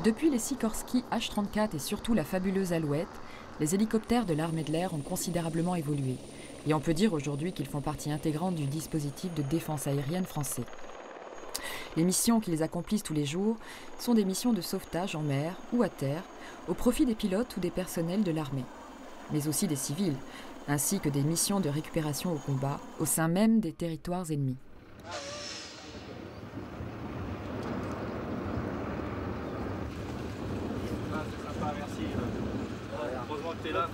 Depuis les Sikorsky H-34 et surtout la fabuleuse Alouette, les hélicoptères de l'armée de l'air ont considérablement évolué. Et on peut dire aujourd'hui qu'ils font partie intégrante du dispositif de défense aérienne français. Les missions qu'ils accomplissent tous les jours sont des missions de sauvetage en mer ou à terre, au profit des pilotes ou des personnels de l'armée, mais aussi des civils, ainsi que des missions de récupération au combat au sein même des territoires ennemis. Merci. Heureusement que tu es là.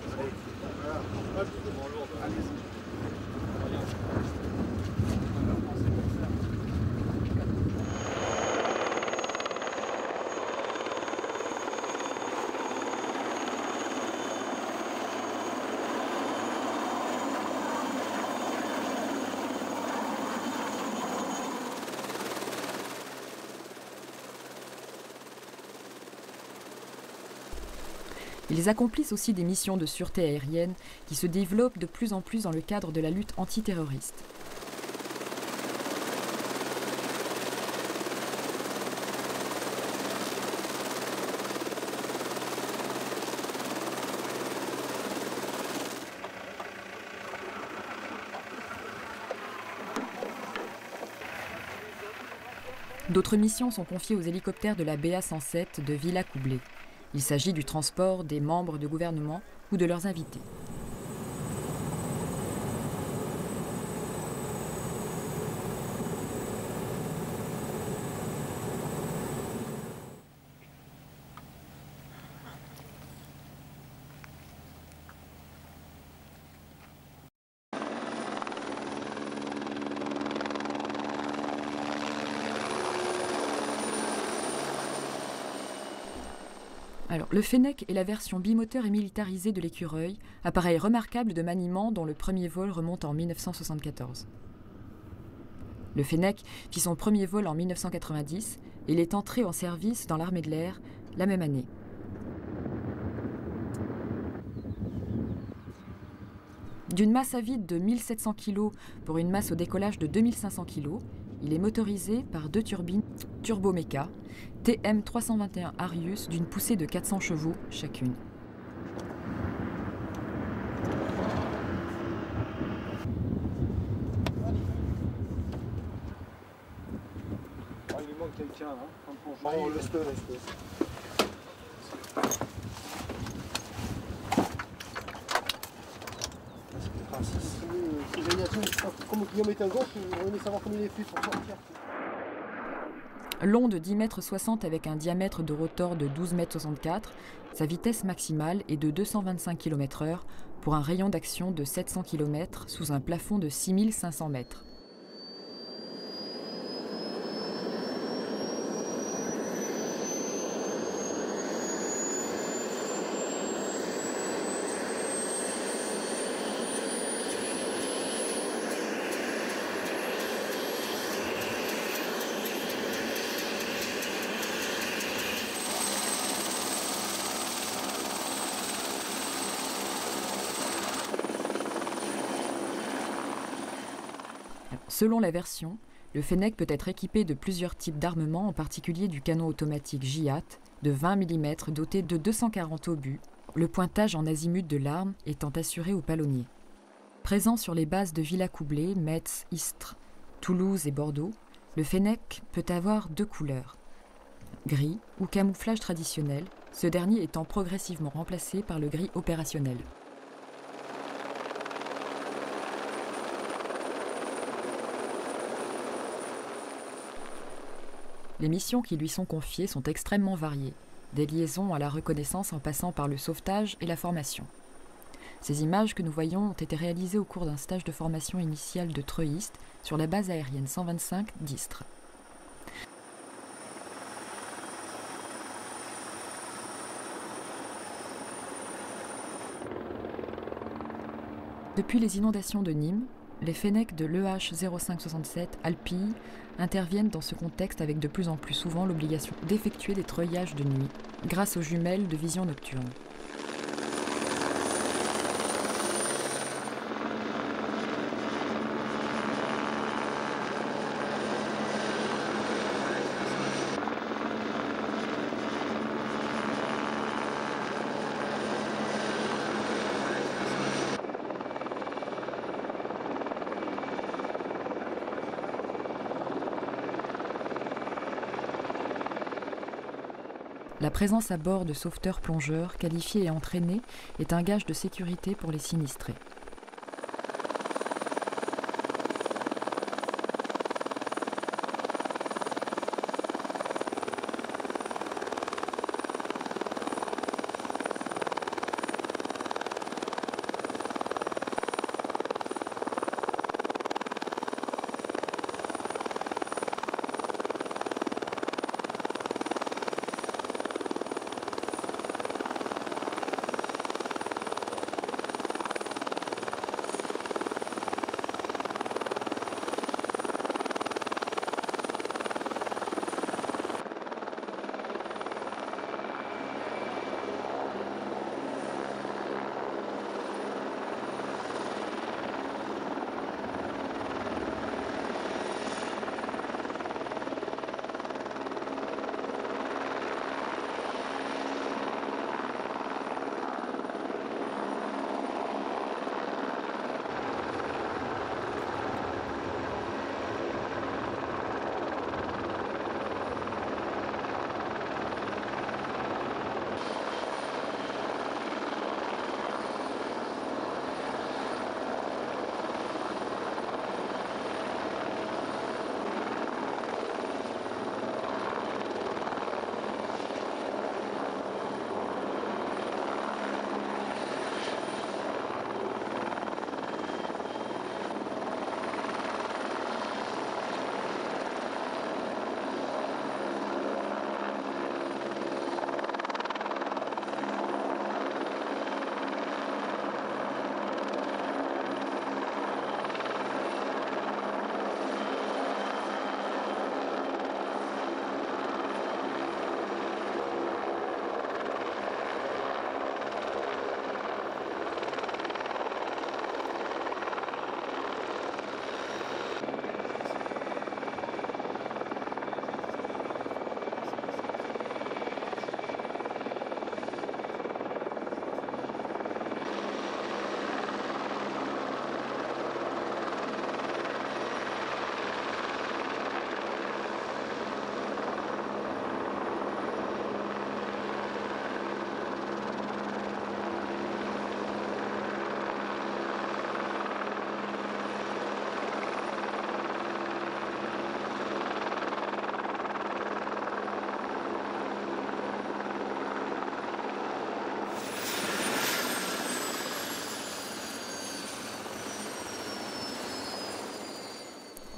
Ils accomplissent aussi des missions de sûreté aérienne qui se développent de plus en plus dans le cadre de la lutte antiterroriste. D'autres missions sont confiées aux hélicoptères de la BA-107 de Villacoublay. Il s'agit du transport des membres de gouvernement ou de leurs invités. Alors, le Fennec est la version bimoteur et militarisée de l'Écureuil, appareil remarquable de maniement dont le premier vol remonte en 1974. Le Fennec fit son premier vol en 1990 et il est entré en service dans l'armée de l'air la même année. D'une masse à vide de 1700 kg pour une masse au décollage de 2500 kg, il est motorisé par deux turbines Turbomeca TM321 Arius d'une poussée de 400 chevaux chacune. Oh, il lui manque quelqu'un là. Bon, laisse-le. C'est génial, comme Guillaume est un gauche, on aimerait savoir comment il est fait pour sortir. Long de 10,60 m avec un diamètre de rotor de 12,64 m, sa vitesse maximale est de 225 km/h pour un rayon d'action de 700 km sous un plafond de 6500 mètres. Selon la version, le Fennec peut être équipé de plusieurs types d'armements, en particulier du canon automatique JIAT de 20 mm doté de 240 obus, le pointage en azimut de l'arme étant assuré au palonnier. Présent sur les bases de Villacoublay, Metz, Istres, Toulouse et Bordeaux, le Fennec peut avoir deux couleurs, gris ou camouflage traditionnel, ce dernier étant progressivement remplacé par le gris opérationnel. Les missions qui lui sont confiées sont extrêmement variées, des liaisons à la reconnaissance en passant par le sauvetage et la formation. Ces images que nous voyons ont été réalisées au cours d'un stage de formation initiale de treuistes sur la base aérienne 125 d'Istres. Depuis les inondations de Nîmes, les Fennecs de l'EH-0567 Alpille interviennent dans ce contexte avec de plus en plus souvent l'obligation d'effectuer des treuillages de nuit grâce aux jumelles de vision nocturne. La présence à bord de sauveteurs-plongeurs qualifiés et entraînés est un gage de sécurité pour les sinistrés.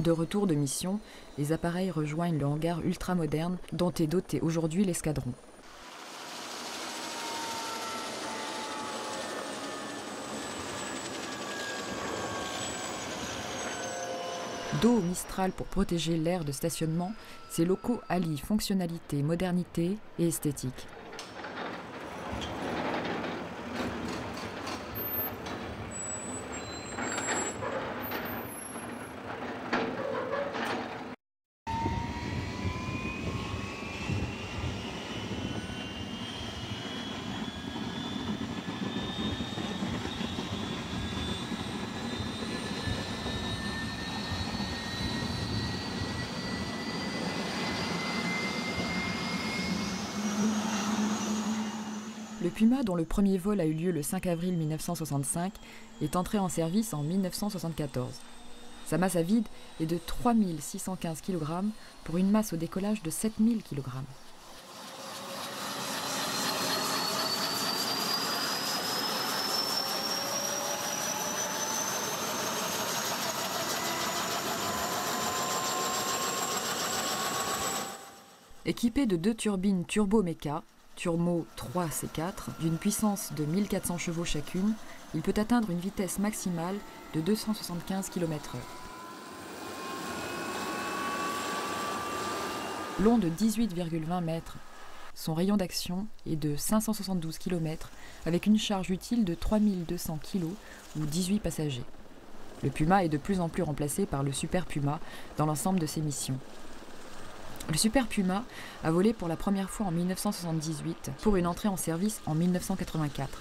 De retour de mission, les appareils rejoignent le hangar ultramoderne dont est doté aujourd'hui l'escadron. Dos au Mistral pour protéger l'aire de stationnement, ces locaux allient fonctionnalité, modernité et esthétique. Le Puma, dont le premier vol a eu lieu le 5 avril 1965, est entré en service en 1974. Sa masse à vide est de 3615 kg pour une masse au décollage de 7000 kg. Équipé de 2 turbines turbo-méca, Turbo 3C4, d'une puissance de 1400 chevaux chacune, il peut atteindre une vitesse maximale de 275 km/h. Long de 18,20 mètres, son rayon d'action est de 572 km avec une charge utile de 3200 kg ou 18 passagers. Le Puma est de plus en plus remplacé par le Super Puma dans l'ensemble de ses missions. Le Super Puma a volé pour la première fois en 1978 pour une entrée en service en 1984.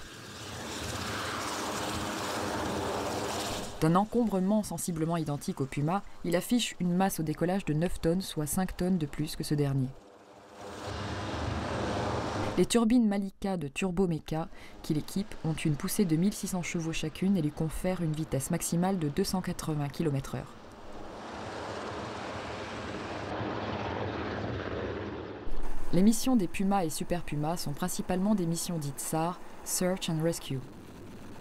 D'un encombrement sensiblement identique au Puma, il affiche une masse au décollage de 9 tonnes, soit 5 tonnes de plus que ce dernier. Les turbines Malika de Turbomeca qui l'équipent ont une poussée de 1600 chevaux chacune et lui confèrent une vitesse maximale de 280 km/h. Les missions des Puma et Super Puma sont principalement des missions dites SAR, Search and Rescue.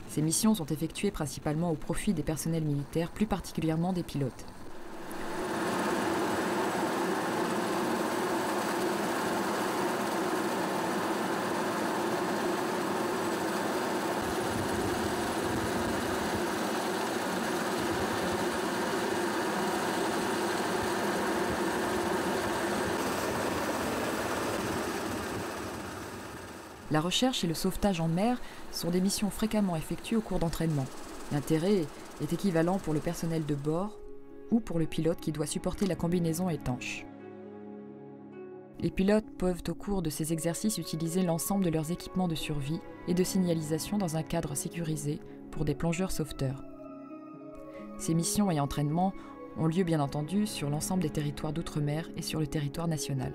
Ces missions sont effectuées principalement au profit des personnels militaires, plus particulièrement des pilotes. La recherche et le sauvetage en mer sont des missions fréquemment effectuées au cours d'entraînement. L'intérêt est équivalent pour le personnel de bord ou pour le pilote qui doit supporter la combinaison étanche. Les pilotes peuvent au cours de ces exercices utiliser l'ensemble de leurs équipements de survie et de signalisation dans un cadre sécurisé pour des plongeurs sauveteurs. Ces missions et entraînements ont lieu bien entendu sur l'ensemble des territoires d'outre-mer et sur le territoire national.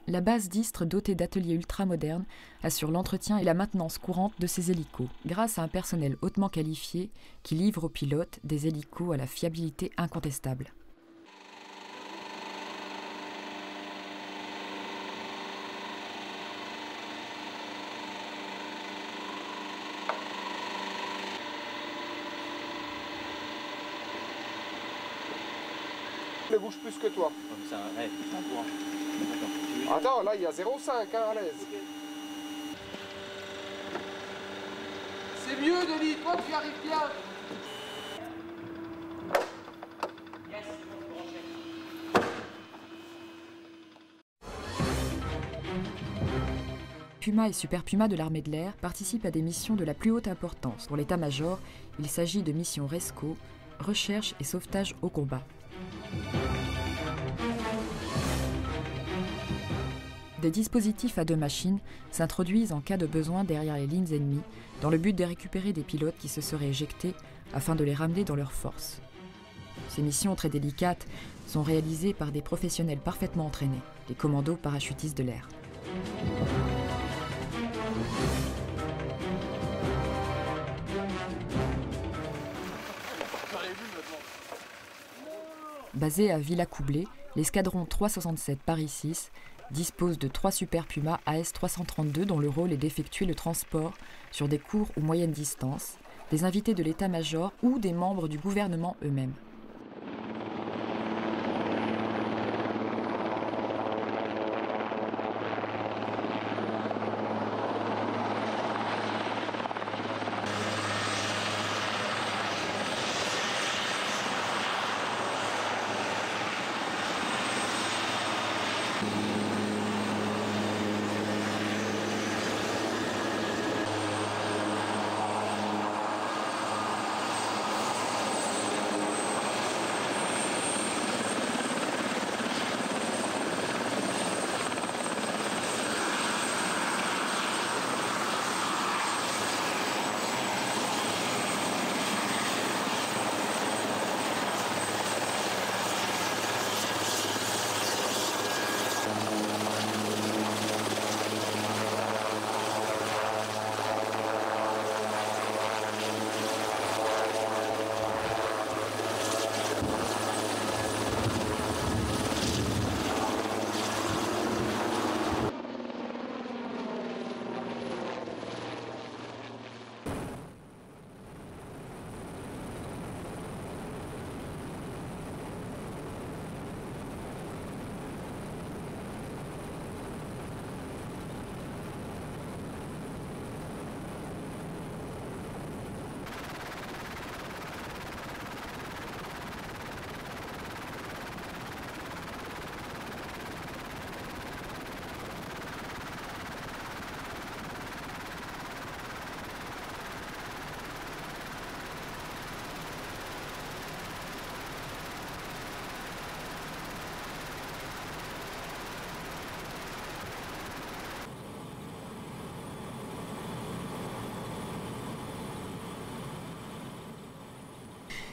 La base d'Istres, dotée d'ateliers ultramodernes, assure l'entretien et la maintenance courante de ces hélicos, grâce à un personnel hautement qualifié qui livre aux pilotes des hélicos à la fiabilité incontestable. Il bouge plus que toi. Attends, là il y a 0,5 hein, à l'aise. C'est mieux Denis, toi tu arrives bien. Puma et Super Puma de l'armée de l'air participent à des missions de la plus haute importance. Pour l'état-major, il s'agit de missions RESCO, recherche et sauvetage au combat. Des dispositifs à deux machines s'introduisent en cas de besoin derrière les lignes ennemies, dans le but de récupérer des pilotes qui se seraient éjectés afin de les ramener dans leurs forces. Ces missions très délicates sont réalisées par des professionnels parfaitement entraînés, les commandos parachutistes de l'air. Basé à Villacoublay, l'escadron 367 Paris 6 dispose de 3 Super Puma AS-332 dont le rôle est d'effectuer le transport sur des courtes ou moyennes distances, des invités de l'état-major ou des membres du gouvernement eux-mêmes.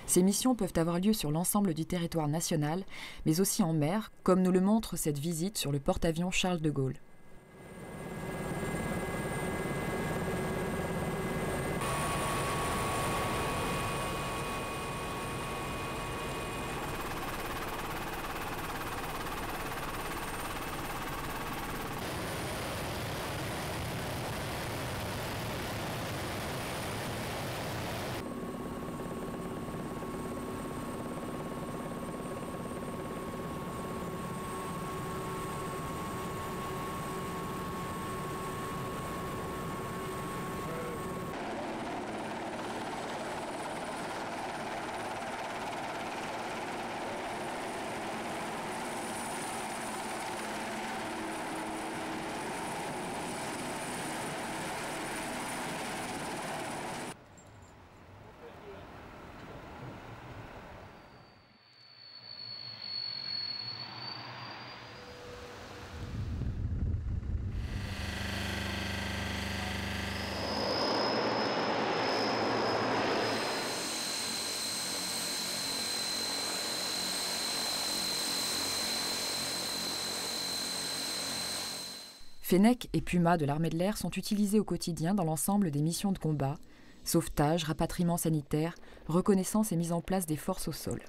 Ces missions peuvent avoir lieu sur l'ensemble du territoire national, mais aussi en mer, comme nous le montre cette visite sur le porte-avions Charles de Gaulle. Fennec et Puma de l'armée de l'air sont utilisés au quotidien dans l'ensemble des missions de combat, sauvetage, rapatriement sanitaire, reconnaissance et mise en place des forces au sol.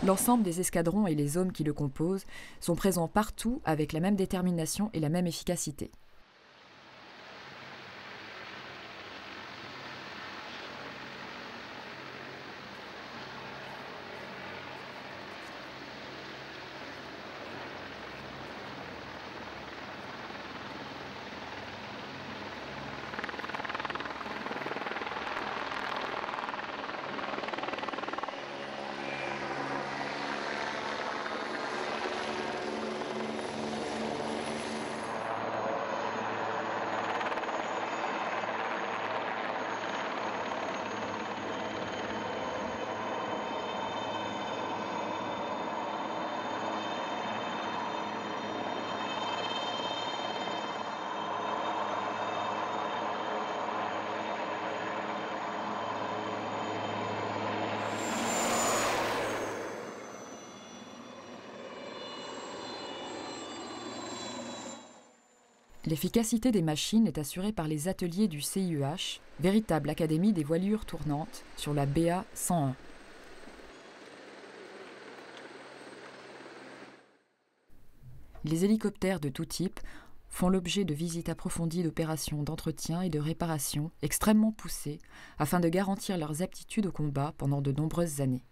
L'ensemble des escadrons et les hommes qui le composent sont présents partout avec la même détermination et la même efficacité. L'efficacité des machines est assurée par les ateliers du CIEH, véritable académie des voilures tournantes, sur la BA 101. Les hélicoptères de tout type font l'objet de visites approfondies d'opérations d'entretien et de réparation extrêmement poussées afin de garantir leurs aptitudes au combat pendant de nombreuses années.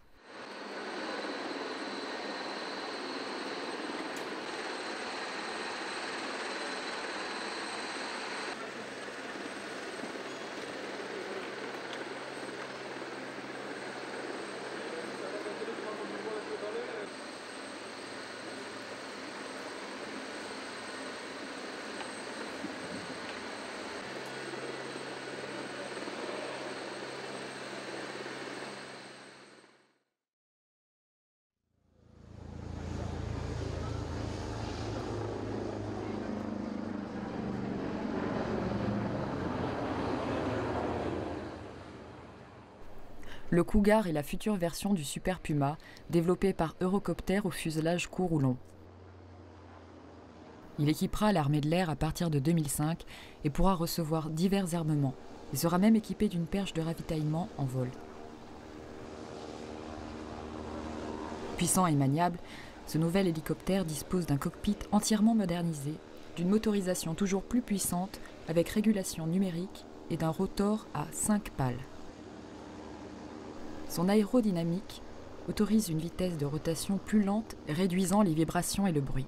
Le Cougar est la future version du Super Puma, développée par Eurocopter au fuselage court ou long. Il équipera l'armée de l'air à partir de 2005 et pourra recevoir divers armements. Il sera même équipé d'une perche de ravitaillement en vol. Puissant et maniable, ce nouvel hélicoptère dispose d'un cockpit entièrement modernisé, d'une motorisation toujours plus puissante avec régulation numérique et d'un rotor à 5 pales. Son aérodynamique autorise une vitesse de rotation plus lente, réduisant les vibrations et le bruit.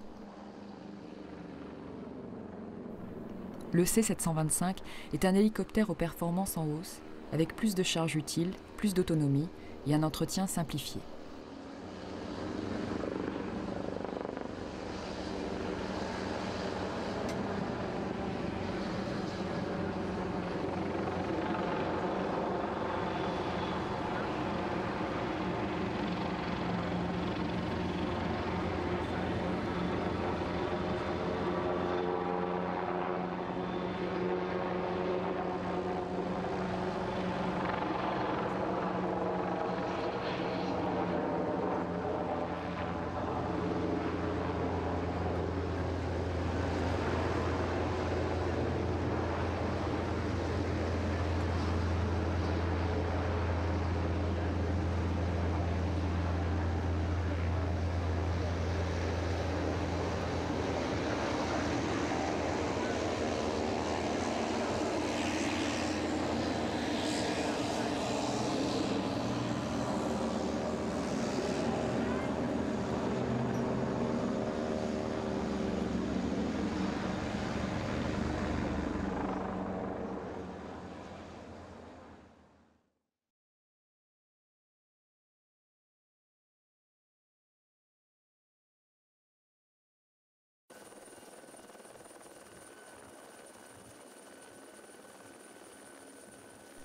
Le C-725 est un hélicoptère aux performances en hausse, avec plus de charge utile, plus d'autonomie et un entretien simplifié.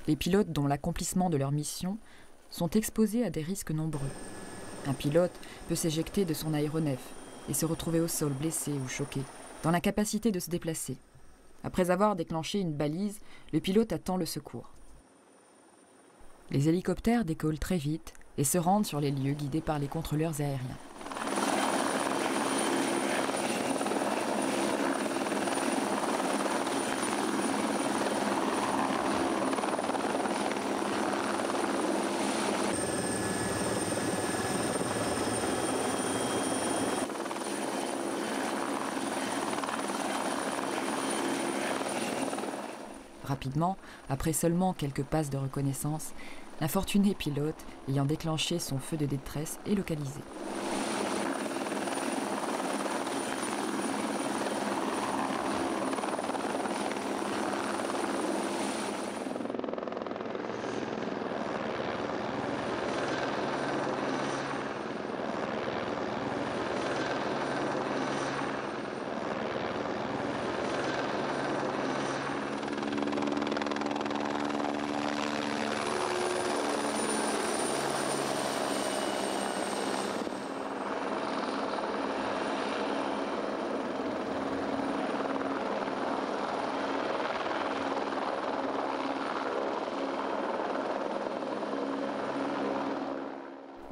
Les pilotes dont l'accomplissement de leur mission sont exposés à des risques nombreux. Un pilote peut s'éjecter de son aéronef et se retrouver au sol blessé ou choqué, dans l'incapacité de se déplacer. Après avoir déclenché une balise, le pilote attend le secours. Les hélicoptères décollent très vite et se rendent sur les lieux guidés par les contrôleurs aériens. Rapidement, après seulement quelques passes de reconnaissance, l'infortuné pilote, ayant déclenché son feu de détresse, est localisé.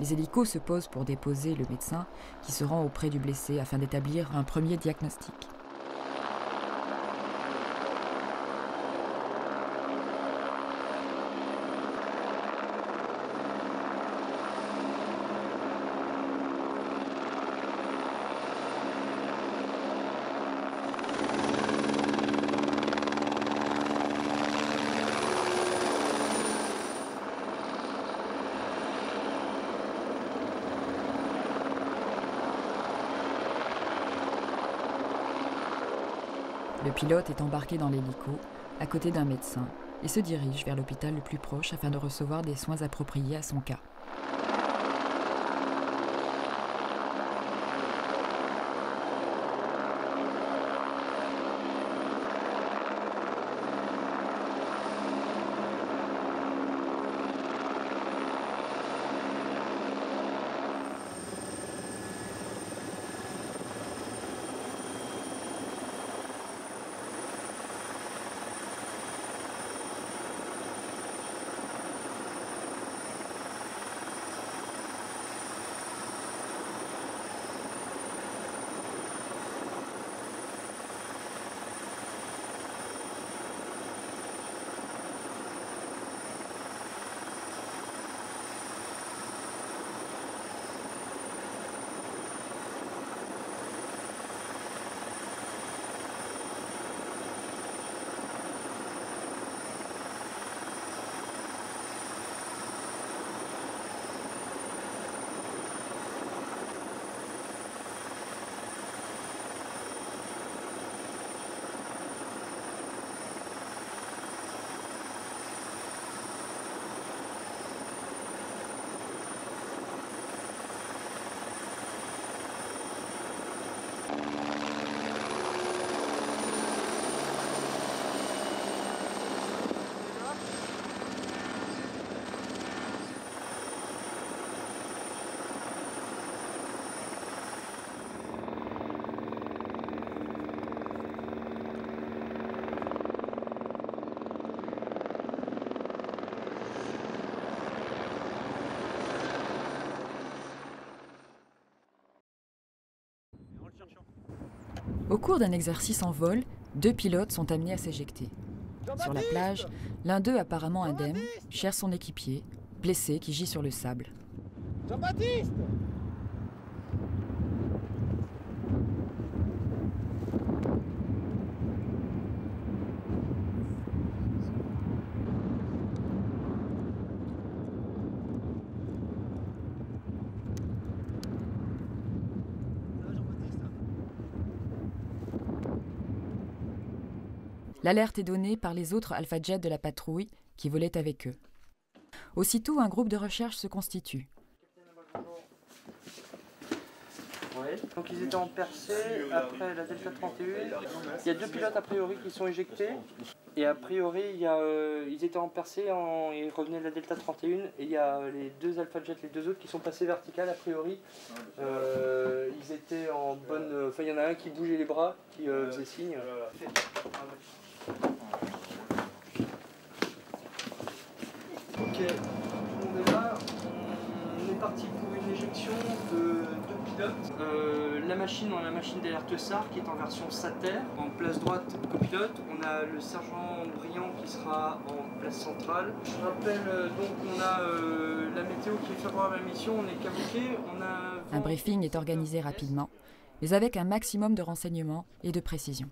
Les hélicos se posent pour déposer le médecin qui se rend auprès du blessé afin d'établir un premier diagnostic. Le pilote est embarqué dans l'hélico, à côté d'un médecin, et se dirige vers l'hôpital le plus proche afin de recevoir des soins appropriés à son cas. Au cours d'un exercice en vol, 2 pilotes sont amenés à s'éjecter. Sur la plage, l'un d'eux, apparemment indemne, cherche son équipier, blessé, qui gît sur le sable. Jean-Baptiste! L'alerte est donnée par les autres Alpha Jet de la patrouille qui volaient avec eux. Aussitôt, un groupe de recherche se constitue. Ouais. Donc ils étaient en percée après la Delta 31. Il y a 2 pilotes a priori qui sont éjectés. Et a priori, ils étaient en percée, ils revenaient de la Delta 31, et il y a les deux Alpha Jet, les deux autres qui sont passés verticales a priori. Ils étaient en bonne... Enfin, il y en a un qui bougeait les bras, qui faisait signe. Ok, tout le monde est là. On est parti pour une éjection de deux pilotes. La machine, on a la machine d'alerte SAR qui est en version SATER, en place droite copilote. On a le sergent Briand qui sera en place centrale. Je rappelle donc on a la météo qui est favorable à la mission, on est camouflé. Un briefing est organisé rapidement, mais avec un maximum de renseignements et de précision.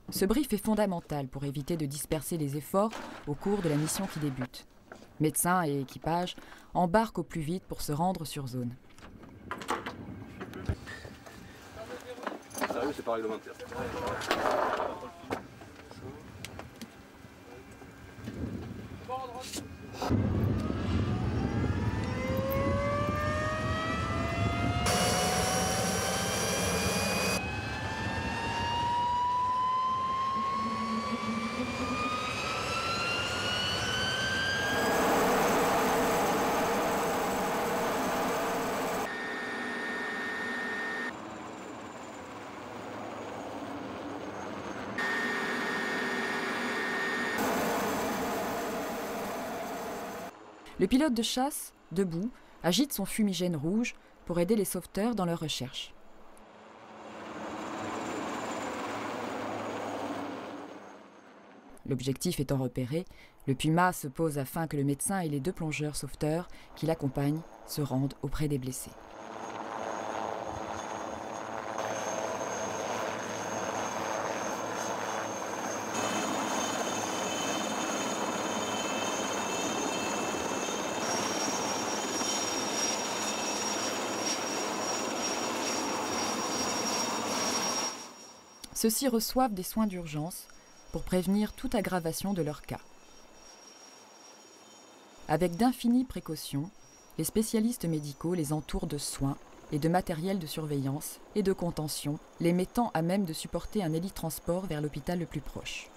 Ce brief est fondamental pour éviter de disperser les efforts au cours de la mission qui débute. Médecins et équipage embarquent au plus vite pour se rendre sur zone. Ah oui, c'est pas réglementaire. Le pilote de chasse, debout, agite son fumigène rouge pour aider les sauveteurs dans leur recherche. L'objectif étant repéré, le Puma se pose afin que le médecin et les deux plongeurs sauveteurs qui l'accompagnent se rendent auprès des blessés. Ceux-ci reçoivent des soins d'urgence pour prévenir toute aggravation de leur cas. Avec d'infinies précautions, les spécialistes médicaux les entourent de soins et de matériel de surveillance et de contention, les mettant à même de supporter un hélitransport vers l'hôpital le plus proche.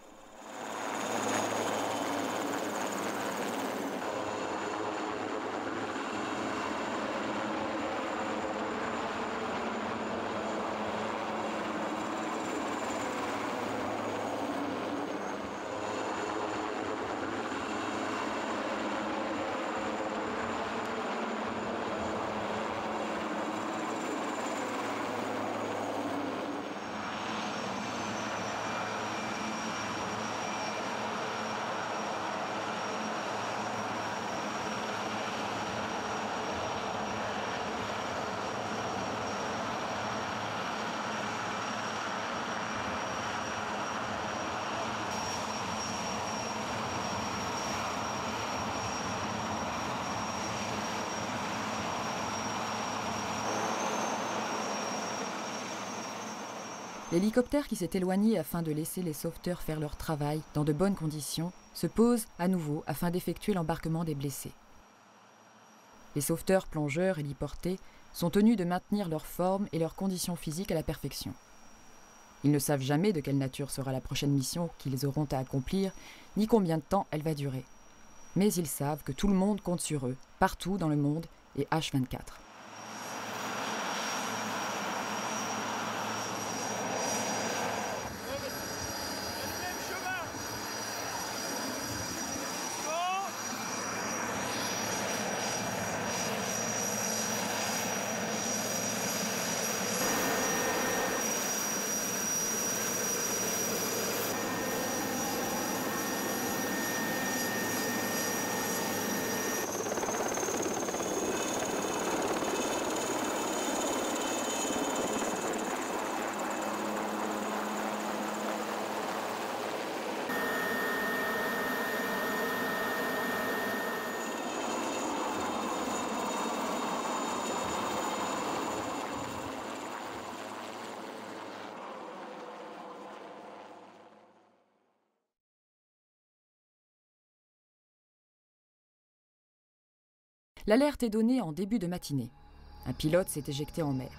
L'hélicoptère qui s'est éloigné afin de laisser les sauveteurs faire leur travail dans de bonnes conditions se pose à nouveau afin d'effectuer l'embarquement des blessés. Les sauveteurs, plongeurs, héliportés sont tenus de maintenir leur forme et leurs conditions physiques à la perfection. Ils ne savent jamais de quelle nature sera la prochaine mission qu'ils auront à accomplir, ni combien de temps elle va durer. Mais ils savent que tout le monde compte sur eux, partout dans le monde et H24. L'alerte est donnée en début de matinée. Un pilote s'est éjecté en mer.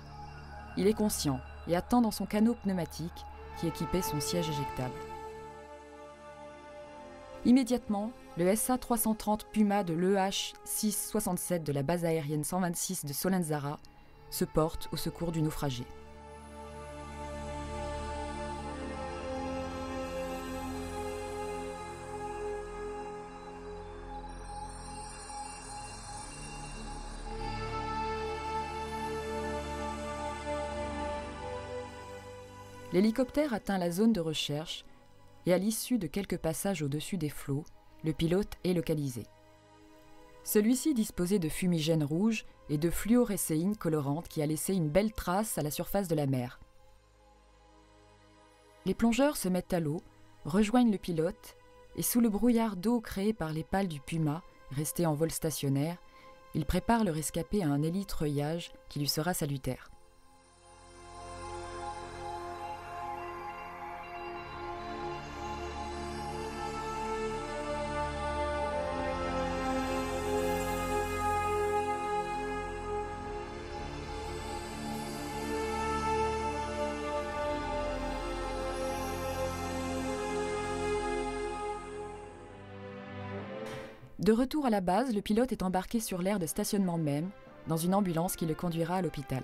Il est conscient et attend dans son canot pneumatique qui équipait son siège éjectable. Immédiatement, le SA-330 Puma de l'EH-667 de la base aérienne 126 de Solenzara se porte au secours du naufragé. L'hélicoptère atteint la zone de recherche et à l'issue de quelques passages au-dessus des flots, le pilote est localisé. Celui-ci disposait de fumigènes rouges et de fluorescéine colorante qui a laissé une belle trace à la surface de la mer. Les plongeurs se mettent à l'eau, rejoignent le pilote et sous le brouillard d'eau créé par les pales du Puma, resté en vol stationnaire, ils préparent le rescapé à un hélitreuillage qui lui sera salutaire. De retour à la base, le pilote est embarqué sur l'aire de stationnement même, dans une ambulance qui le conduira à l'hôpital.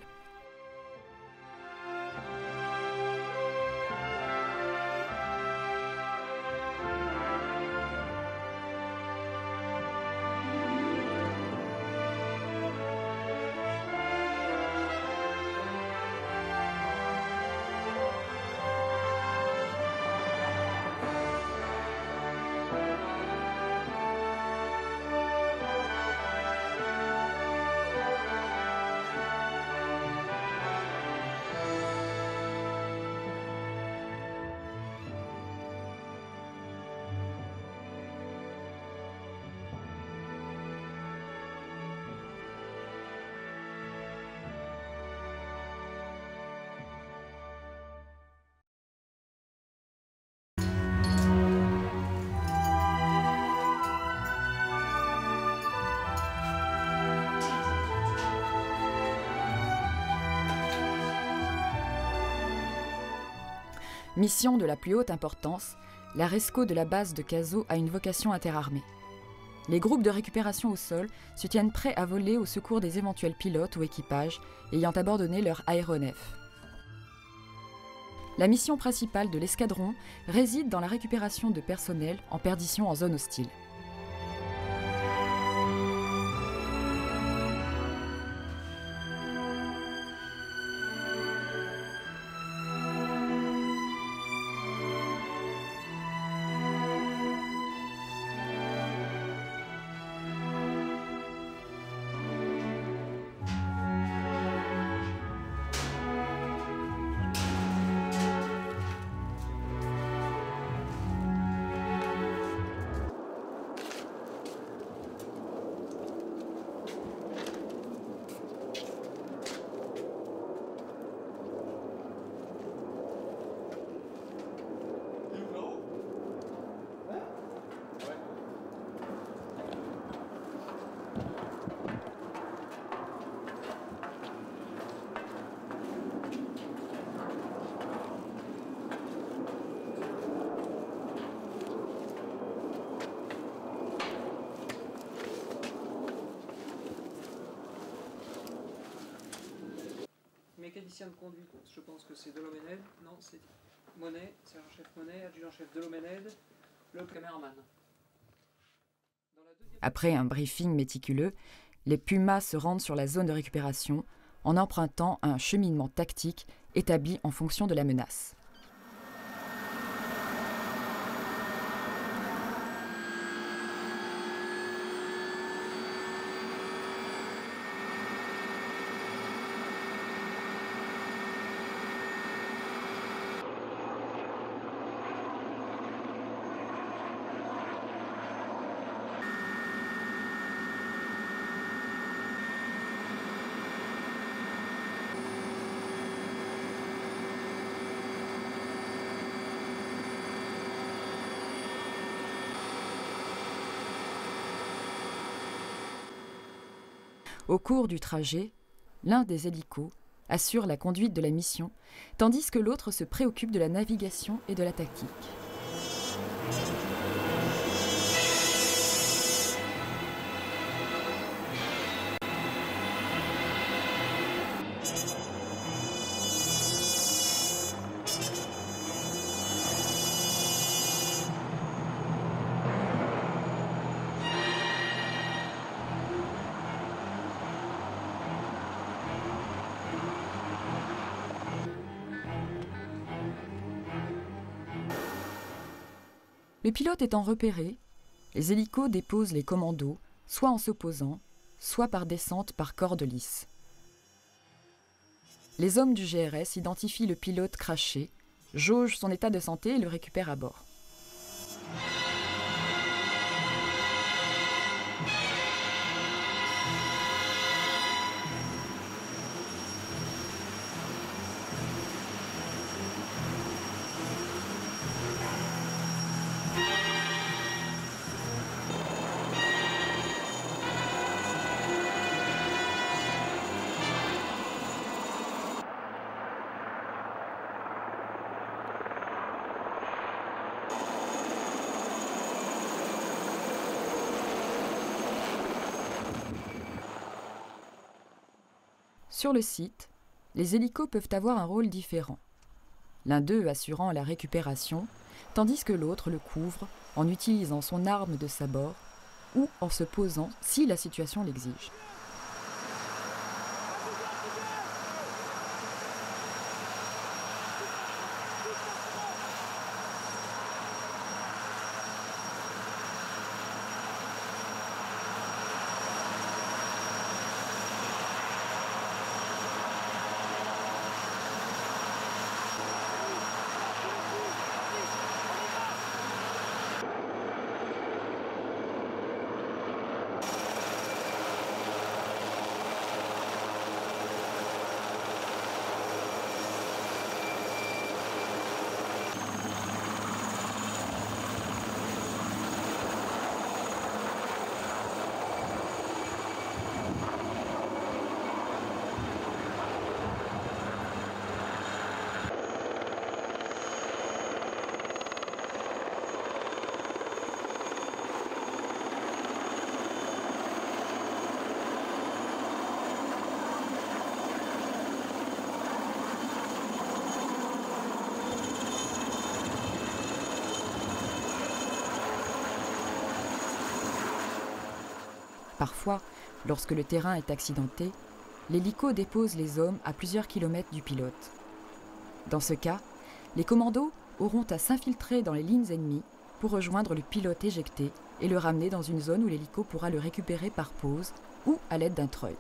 Mission de la plus haute importance, la RESCO de la base de Cazo a une vocation interarmée. Les groupes de récupération au sol se tiennent prêts à voler au secours des éventuels pilotes ou équipages ayant abandonné leur aéronef. La mission principale de l'escadron réside dans la récupération de personnel en perdition en zone hostile. Mécanicien de conduite, je pense que c'est Doloménède. Non, c'est Monet, sergent-chef Monet, adjudant-chef Doloménède, le caméraman. Après un briefing méticuleux, les Pumas se rendent sur la zone de récupération en empruntant un cheminement tactique établi en fonction de la menace. Au cours du trajet, l'un des hélicos assure la conduite de la mission, tandis que l'autre se préoccupe de la navigation et de la tactique. Le pilote étant repéré, les hélicos déposent les commandos, soit en s'opposant, soit par descente par corde lisse. Les hommes du GRS identifient le pilote craché, jaugent son état de santé et le récupèrent à bord. Sur le site, les hélicos peuvent avoir un rôle différent. L'un d'eux assurant la récupération, tandis que l'autre le couvre en utilisant son arme de sabord ou en se posant si la situation l'exige. Parfois, lorsque le terrain est accidenté, l'hélico dépose les hommes à plusieurs kilomètres du pilote. Dans ce cas, les commandos auront à s'infiltrer dans les lignes ennemies pour rejoindre le pilote éjecté et le ramener dans une zone où l'hélico pourra le récupérer par pause ou à l'aide d'un treuil.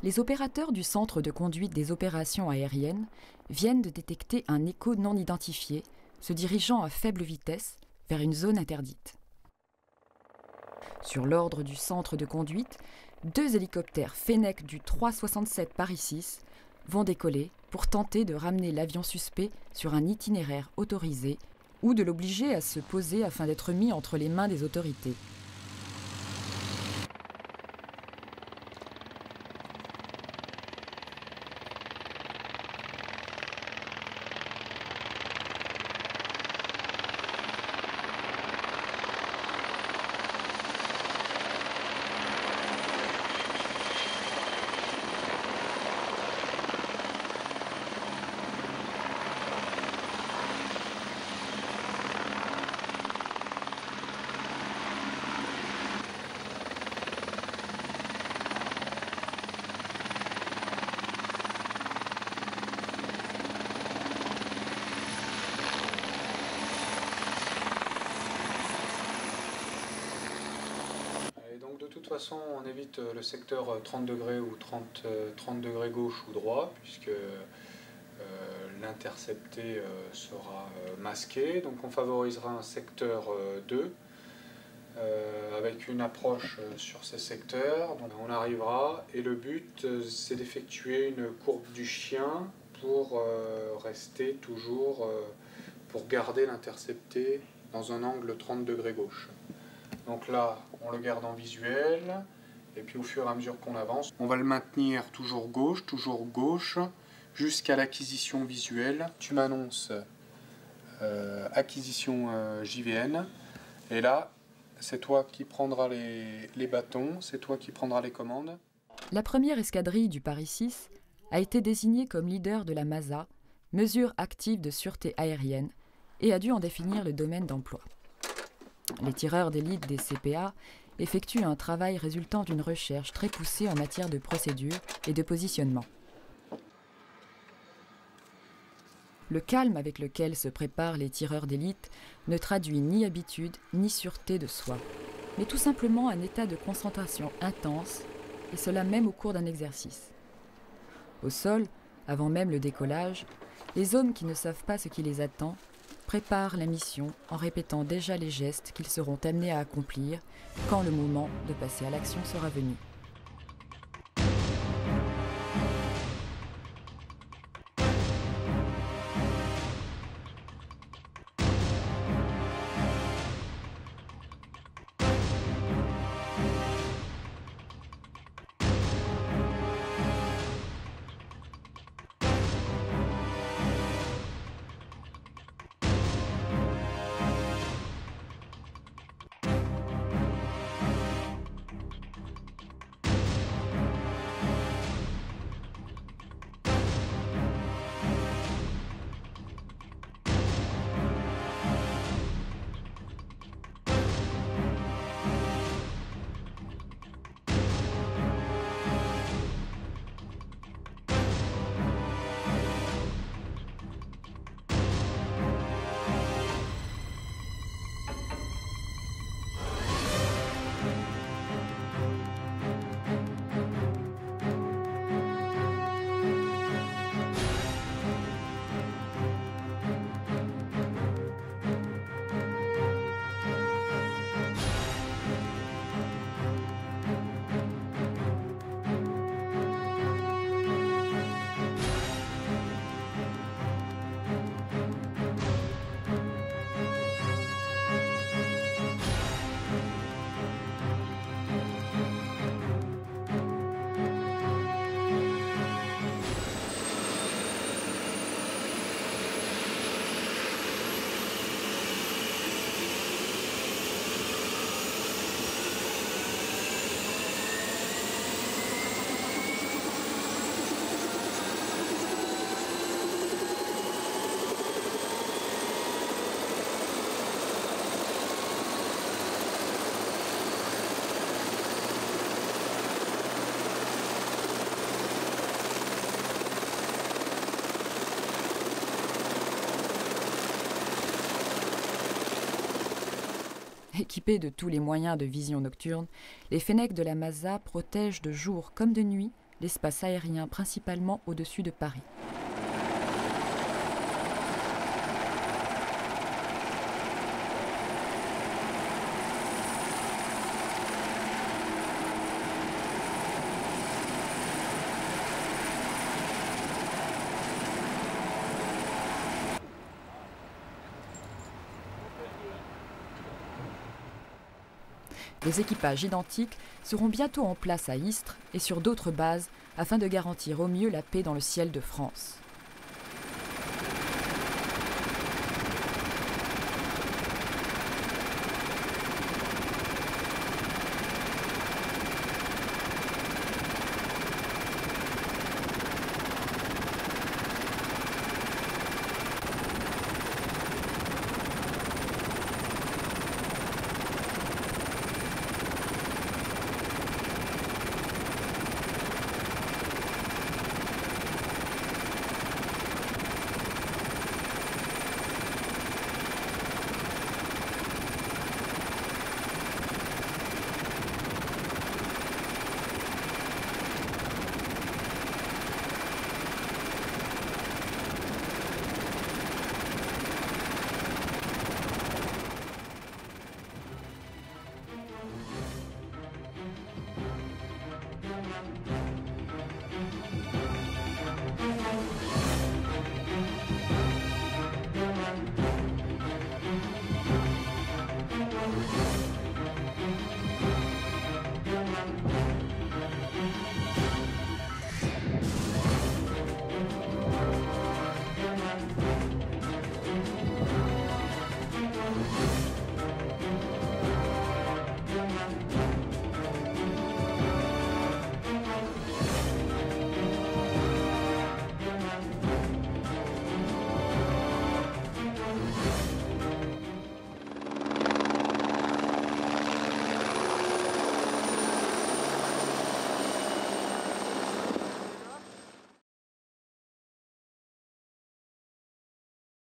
Les opérateurs du Centre de conduite des opérations aériennes viennent de détecter un écho non identifié se dirigeant à faible vitesse vers une zone interdite. Sur l'ordre du centre de conduite, 2 hélicoptères Fennec du 367 Paris 6 vont décoller pour tenter de ramener l'avion suspect sur un itinéraire autorisé ou de l'obliger à se poser afin d'être mis entre les mains des autorités. De toute façon, on évite le secteur 30 degrés ou 30 degrés gauche ou droit, puisque l'intercepté sera masqué. Donc on favorisera un secteur 2 avec une approche sur ces secteurs. Donc on arrivera et le but c'est d'effectuer une courbe du chien pour rester toujours, pour garder l'intercepté dans un angle 30 degrés gauche. Donc là, on le garde en visuel, et puis au fur et à mesure qu'on avance, on va le maintenir toujours gauche, jusqu'à l'acquisition visuelle. Tu m'annonces acquisition JVN, et là, c'est toi qui prendras les bâtons, c'est toi qui prendras les commandes. La première escadrille du Paris 6 a été désignée comme leader de la MASA, mesure active de sûreté aérienne, et a dû en définir le domaine d'emploi. Les tireurs d'élite des CPA effectue un travail résultant d'une recherche très poussée en matière de procédure et de positionnement. Le calme avec lequel se préparent les tireurs d'élite ne traduit ni habitude ni sûreté de soi, mais tout simplement un état de concentration intense, et cela même au cours d'un exercice. Au sol, avant même le décollage, les hommes qui ne savent pas ce qui les attend préparent la mission en répétant déjà les gestes qu'ils seront amenés à accomplir quand le moment de passer à l'action sera venu. Équipés de tous les moyens de vision nocturne, les fennecs de la Masa protègent de jour comme de nuit l'espace aérien principalement au-dessus de Paris. Des équipages identiques seront bientôt en place à Istres et sur d'autres bases afin de garantir au mieux la paix dans le ciel de France.